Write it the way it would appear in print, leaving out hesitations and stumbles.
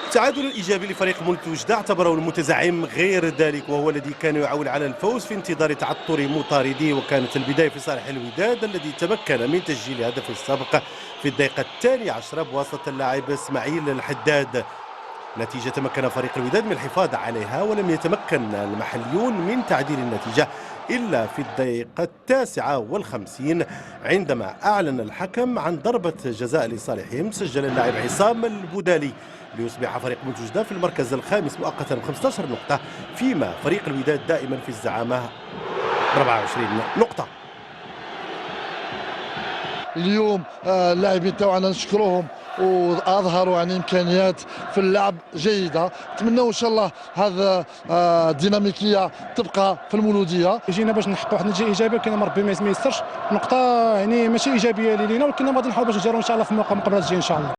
التعادل الإيجابي لفريق مولد وجدة اعتبره المتزعم غير ذلك، وهو الذي كان يعول على الفوز في انتظار تعثر مطارديه، وكانت البداية في صالح الوداد الذي تمكن من تسجيل هدف السابق في الدقيقة 12 بواسطة اللاعب اسماعيل الحداد. نتيجة تمكن فريق الوداد من الحفاظ عليها، ولم يتمكن المحليون من تعديل النتيجة إلا في الدقيقة 59 عندما أعلن الحكم عن ضربة جزاء لصالحهم. سجل اللاعب عصام البودالي ليصبح فريق مولد في المركز الخامس مؤقتا ب 15 نقطة، فيما فريق الوداد دائما في الزعامة 24 نقطة. اليوم اللاعبين تاعنا نشكروهم واظهروا يعني امكانيات في اللعب جيده. نتمنوا ان شاء الله هذا الديناميكيه تبقى في المولوديه. جينا باش نحققوا واحد النتيجه ايجابيه، كنا ربي ما ييسرش نقطه يعني ماشي ايجابيه لينا، ولكن غادي نحاول باش نجروا ان شاء الله في المقابلات الجايه ان شاء الله.